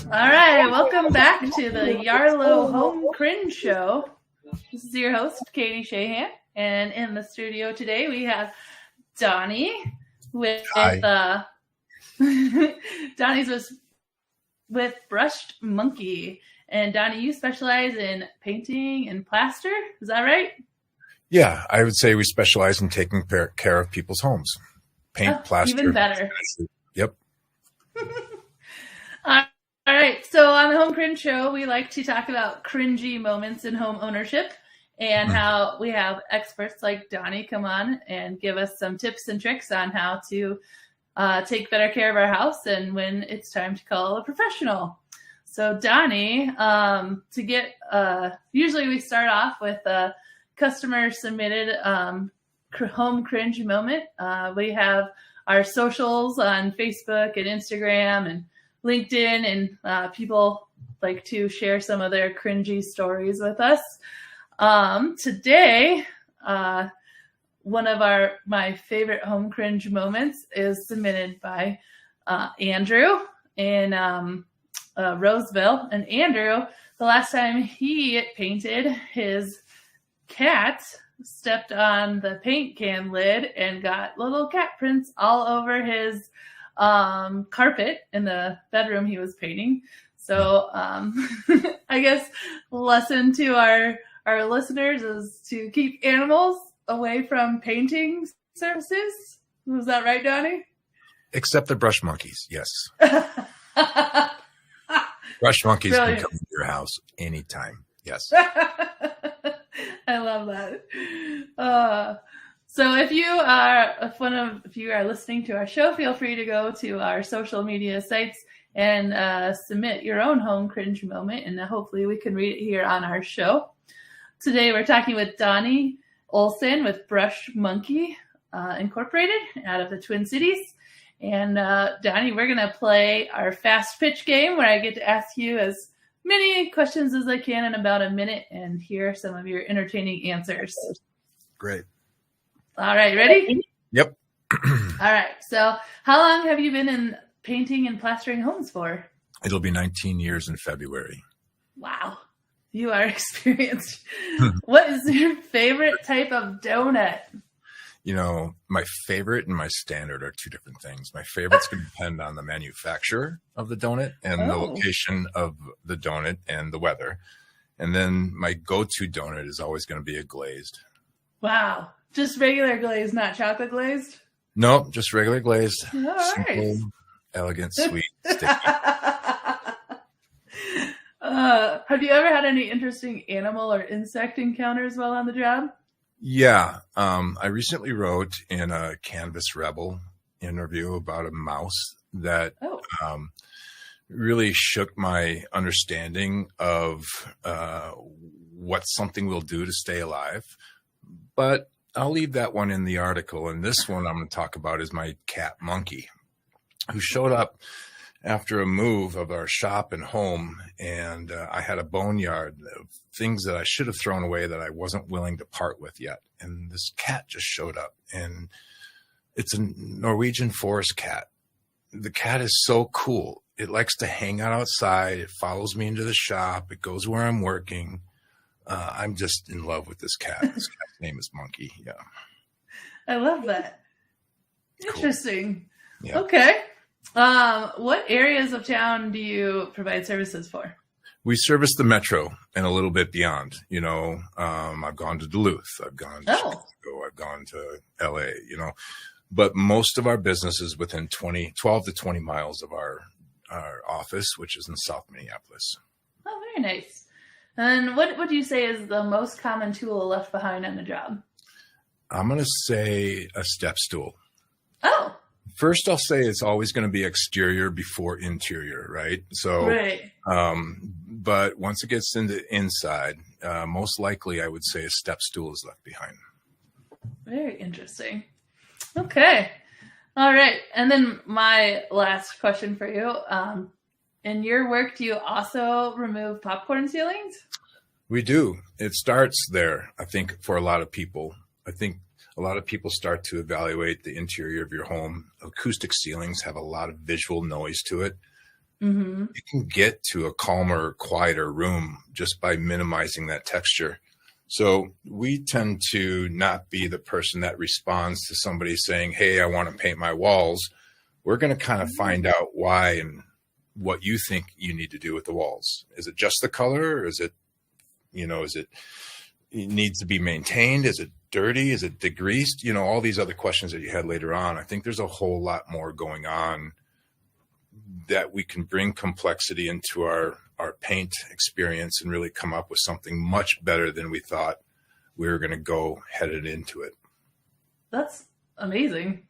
All right, welcome back to the Yarlow Home Cringe Show. This is your host, Katie Shahan, and in the studio today we have Donnie with Donnie's with Brushed Monkey. And Donnie, you specialize in painting and plaster, is that right? Yeah, I would say we specialize in taking care of people's homes. Paint, plaster. Even better. Yep. All right, so on the Home Cringe Show, we like to talk about cringy moments in home ownership and how we have experts like Donnie come on and give us some tips and tricks on how to take better care of our house and when it's time to call a professional. So Donnie, usually we start off with a customer submitted home cringe moment. We have our socials on Facebook and Instagram and LinkedIn, and people like to share some of their cringy stories with us. Today, one of my favorite home cringe moments is submitted by Andrew in Roseville. And Andrew, the last time he painted, his cat stepped on the paint can lid and got little cat prints all over his carpet in the bedroom he was painting. So I guess lesson to our listeners is to keep animals away from painting surfaces. Was that right, Donnie? Except the brush monkeys, yes. Brush monkeys can come to your house anytime. Yes. I love that. So if you are listening to our show, feel free to go to our social media sites and submit your own home cringe moment, and hopefully we can read it here on our show. Today we're talking with Donnie Olson with Brush Monkey Incorporated out of the Twin Cities. And Donnie, we're going to play our fast pitch game where I get to ask you as many questions as I can in about a minute and hear some of your entertaining answers. Great. All right, ready? Yep. All right. So how long have you been in painting and plastering homes for? It'll be 19 years in February. Wow. You are experienced. What is your favorite type of donut? You know, my favorite and my standard are two different things. My favorite's going to depend on the manufacturer of the donut and the location of the donut and the weather. And then my go-to donut is always going to be a glazed. Wow. Just regular glazed, not chocolate glazed? No, just regular glazed. All Simple, right. elegant, sweet, sticky. Have you ever had any interesting animal or insect encounters while on the job? Yeah. I recently wrote in a Canvas Rebel interview about a mouse that really shook my understanding of what something will do to stay alive. But I'll leave that one in the article. And this one I'm going to talk about is my cat Monkey, who showed up after a move of our shop and home. And I had a boneyard of things that I should have thrown away that I wasn't willing to part with yet. And this cat just showed up, and it's a Norwegian forest cat. The cat is so cool. It likes to hang out outside. It follows me into the shop. It goes where I'm working. I'm just in love with this cat. This cat's name is Monkey. Yeah. I love that. Interesting. Cool. Yeah. Okay. What areas of town do you provide services for? We service the metro and a little bit beyond. You know, I've gone to Duluth. I've gone to Chicago. I've gone to LA, you know. But most of our business is within 12 to 20 miles of our office, which is in South Minneapolis. Oh, very nice. And what would you say is the most common tool left behind on the job? I'm going to say a step stool. Oh. First, I'll say it's always going to be exterior before interior, right? So, right. But once it gets into inside, most likely I would say a step stool is left behind. Very interesting. Okay. All right. And then my last question for you. In your work, do you also remove popcorn ceilings? We do. It starts there, I think, for a lot of people. I think a lot of people start to evaluate the interior of your home. Acoustic ceilings have a lot of visual noise to it. Mm-hmm. You can get to a calmer, quieter room just by minimizing that texture. So we tend to not be the person that responds to somebody saying, hey, I want to paint my walls. We're going to kind of find out why and what you think you need to do with the walls. Is it just the color? Or is it, it needs to be maintained? Is it dirty? Is it degreased? All these other questions that you had later on. I think there's a whole lot more going on that we can bring complexity into our paint experience and really come up with something much better than we thought we were going to go headed into it. That's amazing.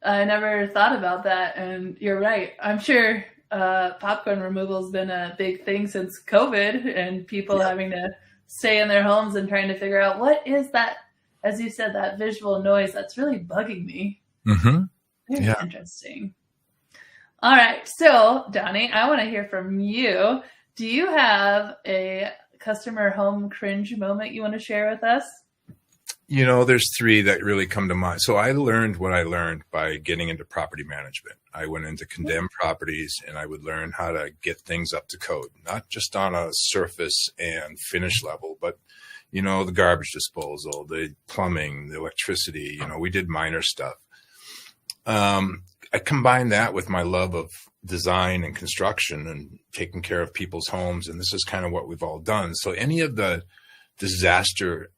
I never thought about that. And you're right. I'm sure popcorn removal has been a big thing since COVID and people having to stay in their homes and trying to figure out what is that, as you said, that visual noise that's really bugging me. Mm-hmm. Very interesting. All right. So, Donnie, I want to hear from you. Do you have a customer home cringe moment you want to share with us? There's three that really come to mind. So I learned what I learned by getting into property management. I went into condemned properties and I would learn how to get things up to code, not just on a surface and finish level, but, the garbage disposal, the plumbing, the electricity, we did minor stuff. I combined that with my love of design and construction and taking care of people's homes. And this is kind of what we've all done. So any of the disaster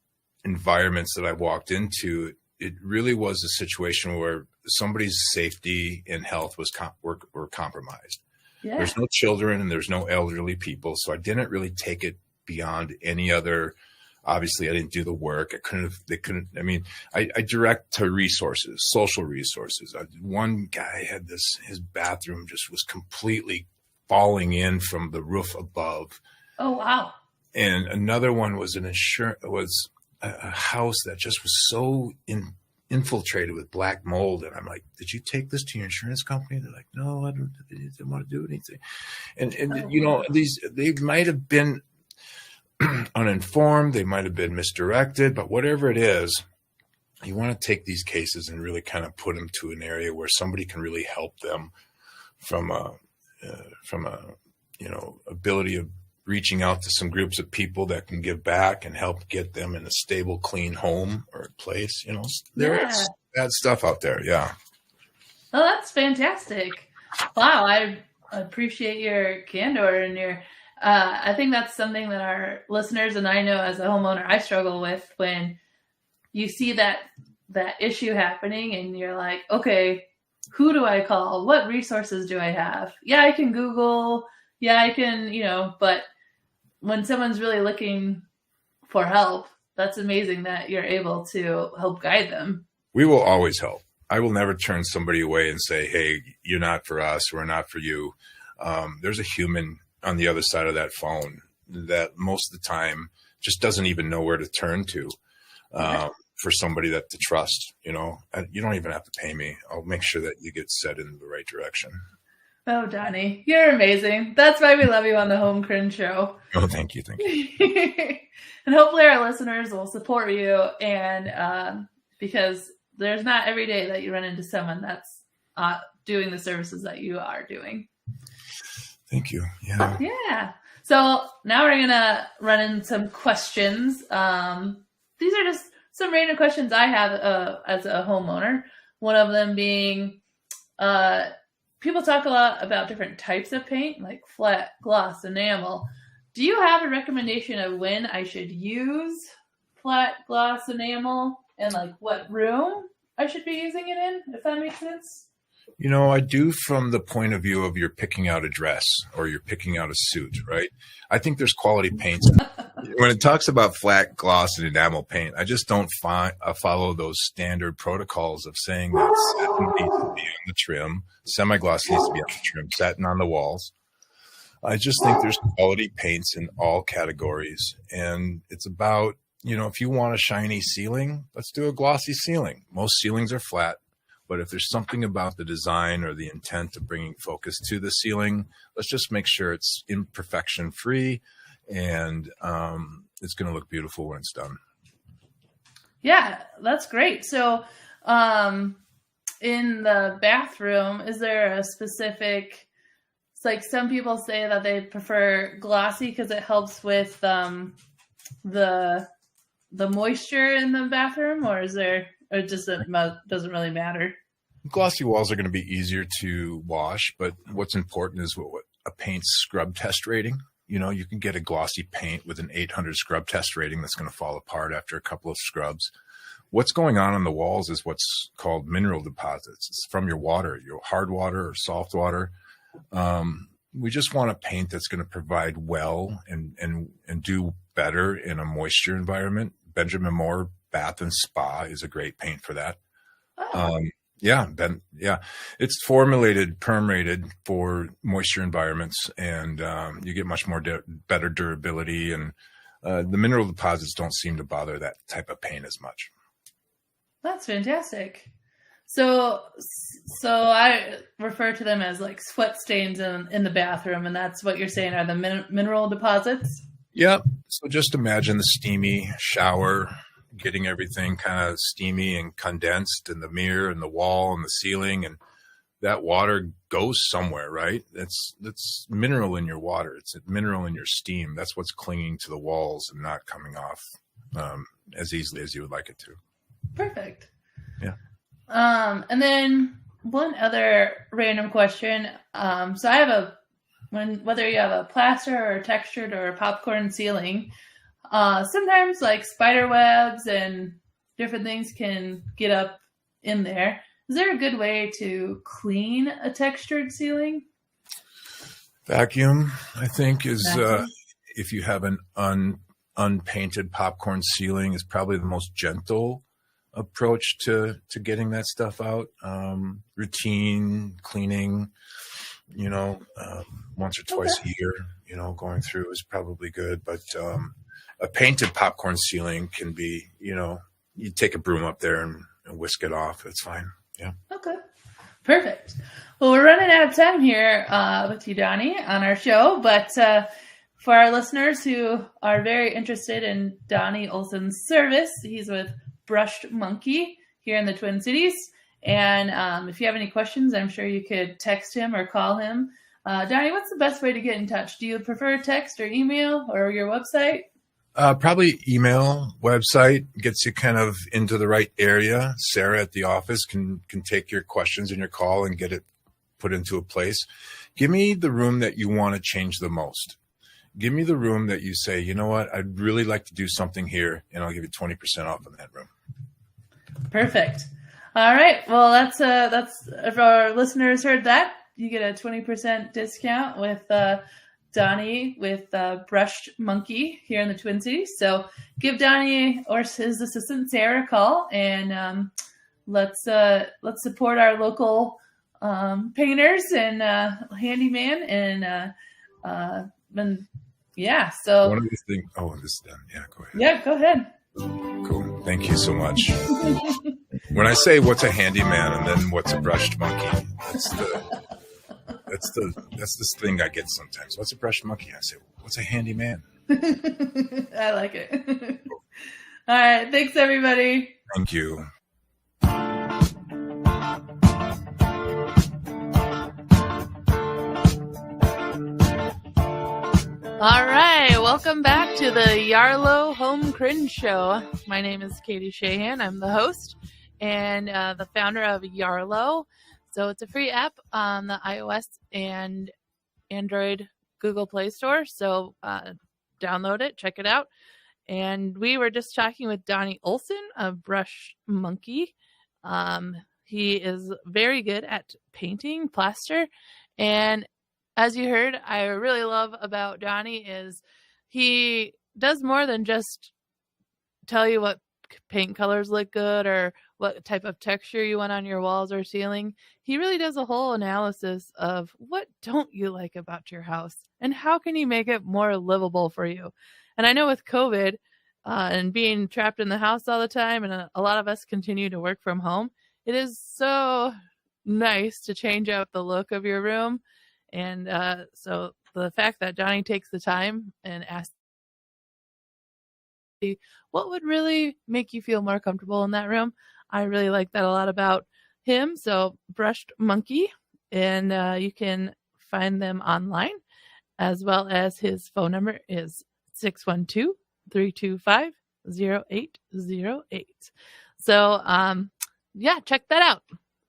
environments that I walked into, it really was a situation where somebody's safety and health was were compromised. Yeah. There's no children and there's no elderly people. So I didn't really take it beyond any other. Obviously, I didn't do the work. I direct to resources, social resources. One guy had his bathroom just was completely falling in from the roof above. Oh, wow. And another one was a house that just was so infiltrated with black mold. And I'm like, did you take this to your insurance company? They're like, no, I didn't want to do anything. And they might have been uninformed, they might have been misdirected, but whatever it is, you want to take these cases and really kind of put them to an area where somebody can really help them from a ability of reaching out to some groups of people that can give back and help get them in a stable, clean home or place. There is bad stuff out there. Yeah. Oh, that's fantastic. Wow. I appreciate your candor and your, I think that's something that our listeners and I know as a homeowner, I struggle with when you see that issue happening and you're like, okay, who do I call? What resources do I have? Yeah, I can Google. Yeah, I can, but when someone's really looking for help, that's amazing that you're able to help guide them. We will always help. I will never turn somebody away and say, hey, you're not for us. We're not for you. There's a human on the other side of that phone that most of the time just doesn't even know where to turn to for somebody to trust. You don't even have to pay me. I'll make sure that you get set in the right direction. Oh, Donnie, you're amazing. That's why we love you on the Home Cringe Show. Oh, thank you. And hopefully our listeners will support you. And because there's not every day that you run into someone that's doing the services that you are doing. Thank you. Yeah. Yeah. So now we're going to run in some questions. These are just some random questions I have as a homeowner. One of them being, people talk a lot about different types of paint, like flat, gloss, enamel. Do you have a recommendation of when I should use flat, gloss, enamel, and like what room I should be using it in, if that makes sense? I do from the point of view of you're picking out a dress or you're picking out a suit, right? I think there's quality paints. When it talks about flat, gloss, and enamel paint, I just don't follow those standard protocols of saying that satin needs to be on the trim, semi-gloss needs to be on the trim, satin on the walls. I just think there's quality paints in all categories. And it's about, if you want a shiny ceiling, let's do a glossy ceiling. Most ceilings are flat. But if there's something about the design or the intent of bringing focus to the ceiling, let's just make sure it's imperfection free and it's going to look beautiful when it's done. Yeah, that's great. So, in the bathroom, is there a specific? It's like some people say that they prefer glossy because it helps with the moisture in the bathroom, or is there, or just doesn't really matter? Glossy walls are going to be easier to wash, but what's important is what a paint's scrub test rating. You can get a glossy paint with an 800 scrub test rating that's going to fall apart after a couple of scrubs. What's going on the walls is what's called mineral deposits. It's from your water, your hard water or soft water. We just want a paint that's going to provide well and do better in a moisture environment. Benjamin Moore Bath and Spa is a great paint for that. Oh. It's formulated, perm-rated for moisture environments, and you get much more better durability, and the mineral deposits don't seem to bother that type of paint as much. That's fantastic. So I refer to them as like sweat stains in the bathroom, and that's what you're saying are the mineral deposits? Yep. So just imagine the steamy shower, getting everything kind of steamy and condensed in the mirror and the wall and the ceiling, and that water goes somewhere, right? That's mineral in your water. It's a mineral in your steam. That's what's clinging to the walls and not coming off as easily as you would like it to. Perfect. Yeah. And then one other random question. So I have whether you have a plaster or a textured or a popcorn ceiling, sometimes like spider webs and different things can get up in there. Is there a good way to clean a textured ceiling? Vacuum, I think, is if you have an unpainted popcorn ceiling, is probably the most gentle approach to getting that stuff out. Routine cleaning, once or twice a year, going through is probably good. But a painted popcorn ceiling can be, you take a broom up there and whisk it off. It's fine. Yeah. Okay. Perfect. Well, we're running out of time here with you, Donnie, on our show. But for our listeners who are very interested in Donnie Olson's service, he's with Brushed Monkey here in the Twin Cities. And if you have any questions, I'm sure you could text him or call him. Donnie, what's the best way to get in touch? Do you prefer text or email or your website? Probably email. Website gets you kind of into the right area. Sarah at the office can take your questions and your call and get it put into a place. Give me the room that you want to change the most. Give me the room that you say, you know what, I'd really like to do something here, and I'll give you 20% off in that room. Perfect. All right. Well, that's if our listeners heard that, you get a 20% discount with Donnie with Brushed Monkey here in the Twin Cities. So give Donnie or his assistant Sarah a call, and let's support our local painters and handyman and yeah. So one of these things. Oh, this is done. Yeah, go ahead. Yeah, go ahead. Cool. Thank you so much. When I say what's a handyman and then what's a brushed monkey, that's this thing I get sometimes. What's a brushed monkey? I say, what's a handyman? I like it. All right. Thanks, everybody. Thank you. All right, welcome back to the Yarlow Home Cringe Show. My name is Katie Shahan. I'm the host and the founder of Yarlow. So it's a free app on the iOS and Android Google Play Store. So download it, check it out. And we were just talking with Donnie Olson of Brushed Monkey. He is very good at painting plaster, and as you heard, I really love about Donnie is he does more than just tell you what paint colors look good or what type of texture you want on your walls or ceiling. He really does a whole analysis of what don't you like about your house and how can you make it more livable for you. And I know with COVID and being trapped in the house all the time, and a lot of us continue to work from home, it is so nice to change up the look of your room. And so the fact that Donnie takes the time and asks what would really make you feel more comfortable in that room. I really like that a lot about him. So Brushed Monkey, and you can find them online, as well as his phone number is 612-325-0808. So yeah, check that out.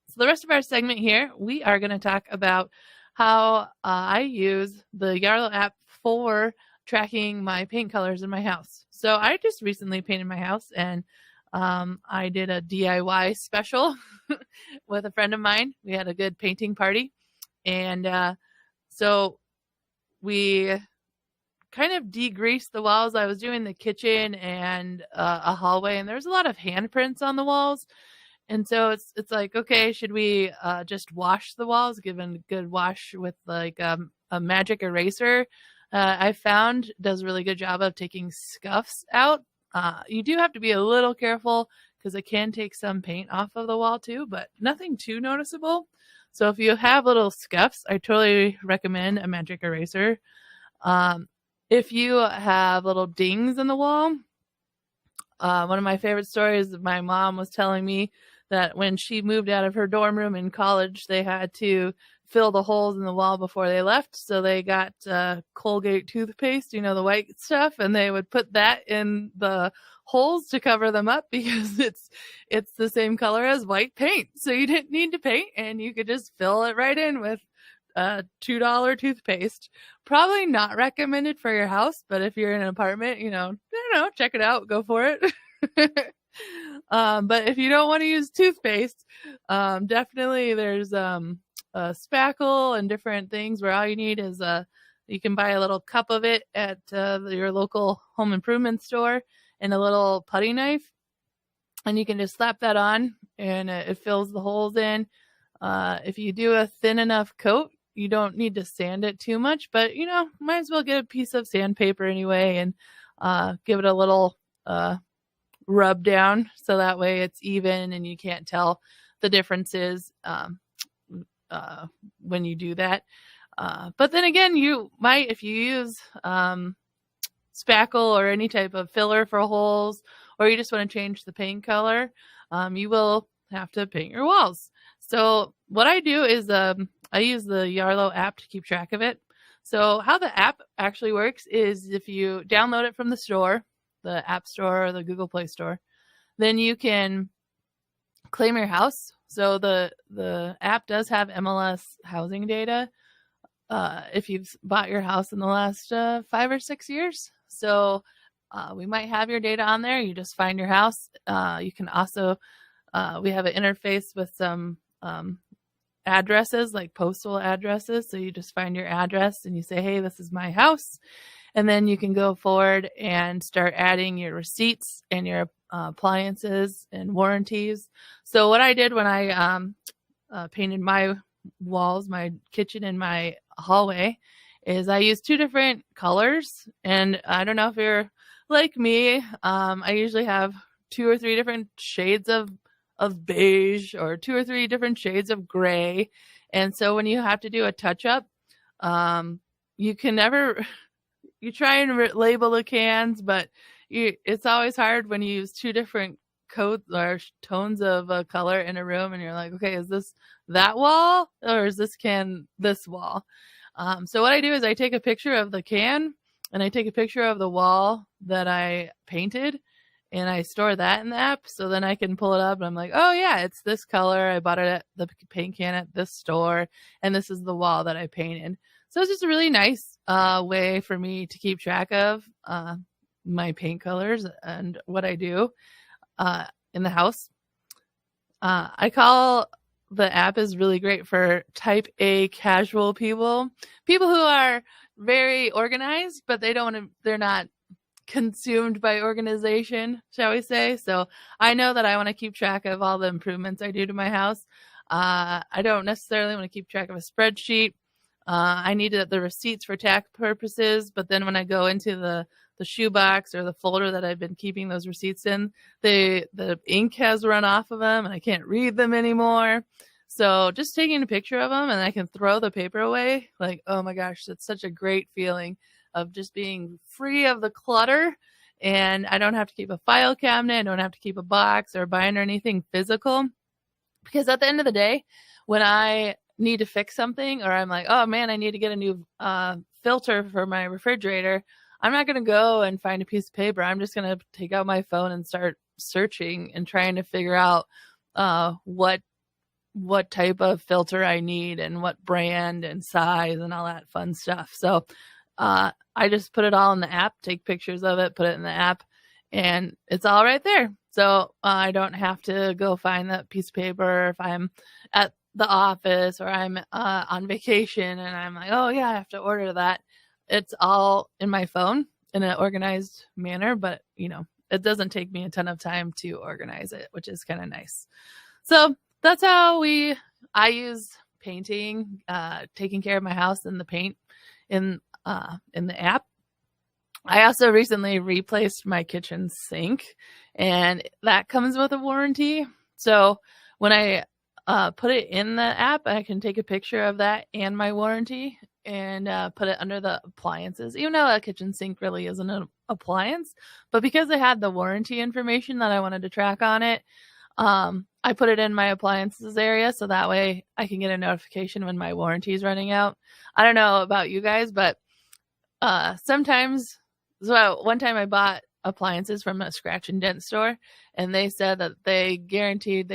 So the rest of our segment here, we are going to talk about how I use the Yarlow app for tracking my paint colors in my house. So I just recently painted my house, and I did a DIY special with a friend of mine. We had a good painting party, and so we kind of degreased the walls. I was doing the kitchen and a hallway, and there's a lot of handprints on the walls. And so it's like, okay, should we just wash the walls, give it a good wash with like a magic eraser? I found does a really good job of taking scuffs out. You do have to be a little careful because it can take some paint off of the wall too, but nothing too noticeable. So if you have little scuffs, I totally recommend a magic eraser. If you have little dings in the wall, one of my favorite stories, my mom was telling me that when she moved out of her dorm room in college, they had to fill the holes in the wall before they left. So they got Colgate toothpaste, the white stuff, and they would put that in the holes to cover them up because it's the same color as white paint. So you didn't need to paint, and you could just fill it right in with $2 toothpaste. Probably not recommended for your house, but if you're in an apartment, I don't know, check it out, go for it. But if you don't want to use toothpaste, definitely there's spackle and different things where all you need is you can buy a little cup of it at your local home improvement store and a little putty knife, and you can just slap that on and it fills the holes in. If you do a thin enough coat, you don't need to sand it too much, but might as well get a piece of sandpaper anyway and give it a little rub down so that way it's even and you can't tell the differences when you do that. But then again, you might, if you use spackle or any type of filler for holes, or you just want to change the paint color, you will have to paint your walls. So what I do is I use the Yarlow app to keep track of it. So how the app actually works is if you download it from the store, the App Store or the Google Play Store, then you can claim your house. So the app does have MLS housing data if you've bought your house in the last 5 or 6 years. So we might have your data on there. You just find your house. You can also, we have an interface with some addresses, like postal addresses. So you just find your address and you say, hey, this is my house. And then you can go forward and start adding your receipts and your appliances and warranties. So what I did when I painted my walls, my kitchen and my hallway, is I used 2 different colors. And I don't know if you're like me, I usually have 2 or 3 different shades of beige or 2 or 3 different shades of gray. And so when you have to do a touch up, you can never, you try and label the cans, but it's always hard when you use 2 different coats or tones of a color in a room and you're like, okay, is this that wall or is this can this wall? So what I do is I take a picture of the can and I take a picture of the wall that I painted and I store that in the app. So then I can pull it up and I'm like, oh yeah, it's this color. I bought it at the paint can at this store and this is the wall that I painted. So it's just a really nice way for me to keep track of my paint colors and what I do in the house. I call the app is really great for type A casual people who are very organized, but they're not consumed by organization, shall we say. So I know that I want to keep track of all the improvements I do to my house. I don't necessarily want to keep track of a spreadsheet. I need the receipts for tax purposes, but then when I go into the shoebox or the folder that I've been keeping those receipts in, the ink has run off of them and I can't read them anymore. So just taking a picture of them and I can throw the paper away, like, oh my gosh, that's such a great feeling of just being free of the clutter and I don't have to keep a file cabinet. I don't have to keep a box or bind or anything physical, because at the end of the day, when I need to fix something, or I'm like, oh man, I need to get a new filter for my refrigerator, I'm not going to go and find a piece of paper. I'm just going to take out my phone and start searching and trying to figure out what type of filter I need and what brand and size and all that fun stuff. So I just put it all in the app, take pictures of it, put it in the app, and it's all right there. So I don't have to go find that piece of paper if I'm at the office or I'm on vacation and I'm like, oh yeah, I have to order that. It's all in my phone in an organized manner, but it doesn't take me a ton of time to organize it, which is kind of nice. So that's how I use painting, taking care of my house and the paint in the app. I also recently replaced my kitchen sink, and that comes with a warranty. So when I put it in the app, I can take a picture of that and my warranty and put it under the appliances, even though a kitchen sink really isn't an appliance. But because I had the warranty information that I wanted to track on it, I put it in my appliances area, so that way I can get a notification when my warranty is running out. I don't know about you guys, but sometimes, so one time I bought appliances from a scratch and dent store, and they said that they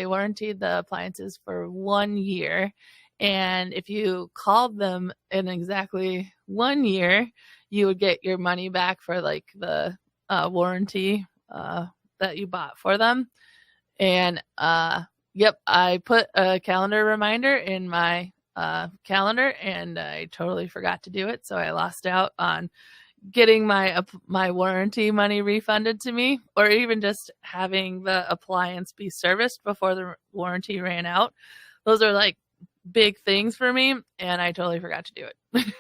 warranted the appliances for 1 year. And if you called them in exactly 1 year, you would get your money back for like the warranty that you bought for them. And yep, I put a calendar reminder in my calendar, and I totally forgot to do it. So I lost out on getting my warranty money refunded to me, or even just having the appliance be serviced before the warranty ran out. Those are like big things for me, and I totally forgot to do it.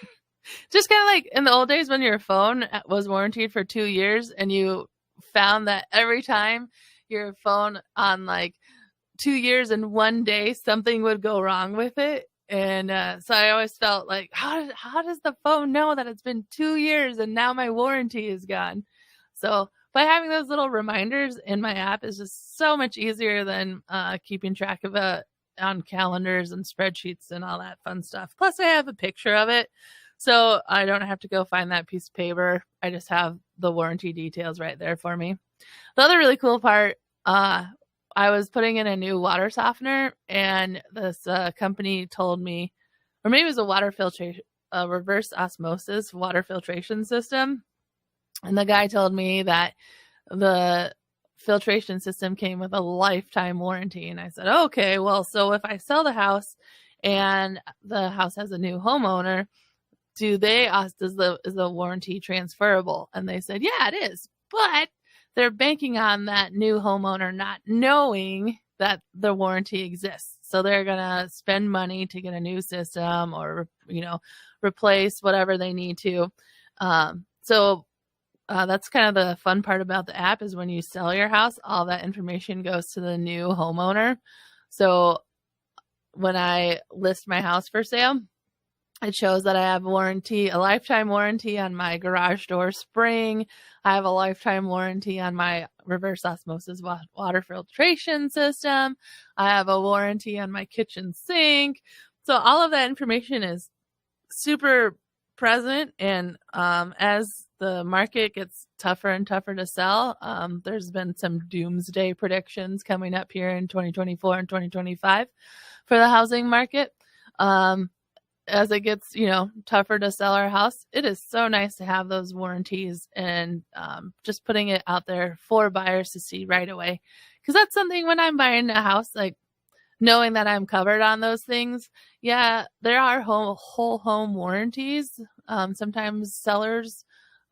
Just kind of like in the old days when your phone was warranted for 2 years, and you found that every time your phone on like 2 years and 1 day, something would go wrong with it. And so I always felt like, how does the phone know that it's been 2 years and now my warranty is gone? So by having those little reminders in my app is just so much easier than keeping track of it on calendars and spreadsheets and all that fun stuff. Plus I have a picture of it, so I don't have to go find that piece of paper. I just have the warranty details right there for me. The other really cool part, I was putting in a new water softener, and this company told me, or maybe it was a water filtration, reverse osmosis water filtration system. And the guy told me that the filtration system came with a lifetime warranty. And I said, okay, well, so if I sell the house and the house has a new homeowner, is the warranty transferable? And they said, yeah, it is. But they're banking on that new homeowner not knowing that the warranty exists. So they're going to spend money to get a new system or, replace whatever they need to. So that's kind of the fun part about the app, is when you sell your house, all that information goes to the new homeowner. So when I list my house for sale, it shows that I have a lifetime warranty on my garage door spring. I have a lifetime warranty on my reverse osmosis water filtration system. I have a warranty on my kitchen sink. So all of that information is super present. And as the market gets tougher and tougher to sell, there's been some doomsday predictions coming up here in 2024 and 2025 for the housing market. As it gets, tougher to sell our house, it is so nice to have those warranties and just putting it out there for buyers to see right away. Because that's something when I'm buying a house, like knowing that I'm covered on those things. Yeah, there are whole home warranties. Sometimes sellers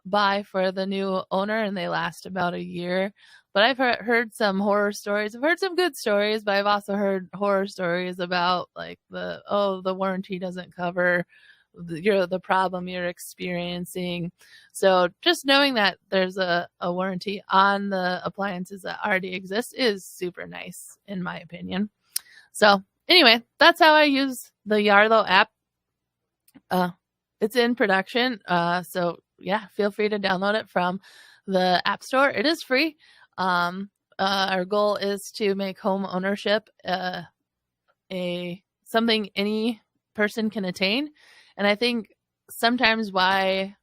buy for the new owner and they last about a year. But I've heard some horror stories. I've heard some good stories, but I've also heard horror stories about like the warranty doesn't cover the problem you're experiencing. So just knowing that there's a warranty on the appliances that already exist is super nice, in my opinion. So anyway, that's how I use the Yarlow app. It's in production. So yeah, feel free to download it from the App Store. It is free. Our goal is to make home ownership something any person can attain. And I think sometimes why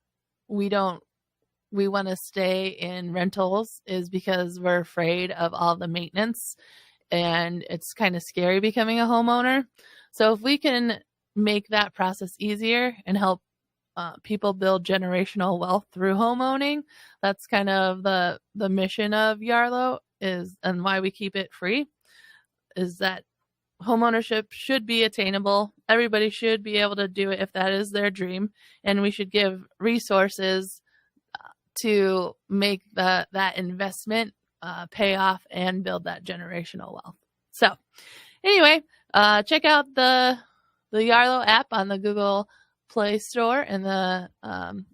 we want to stay in rentals is because we're afraid of all the maintenance, and it's kind of scary becoming a homeowner. So if we can make that process easier and help people build generational wealth through home owning, that's kind of the mission of Yarlow, and why we keep it free, is that homeownership should be attainable. Everybody should be able to do it if that is their dream, and we should give resources to make that investment pay off and build that generational wealth. So anyway, check out the Yarlow app on the Google Play Store and the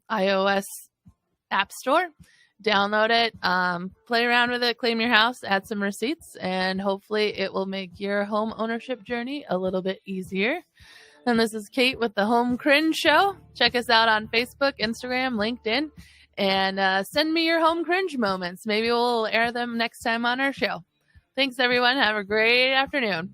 iOS App Store. Download it, play around with it, claim your house, add some receipts, and hopefully it will make your home ownership journey a little bit easier. And this is Kate with the Home Cringe Show. Check us out on Facebook, Instagram, LinkedIn, and send me your home cringe moments. Maybe we'll air them next time on our show. Thanks, everyone. Have a great afternoon.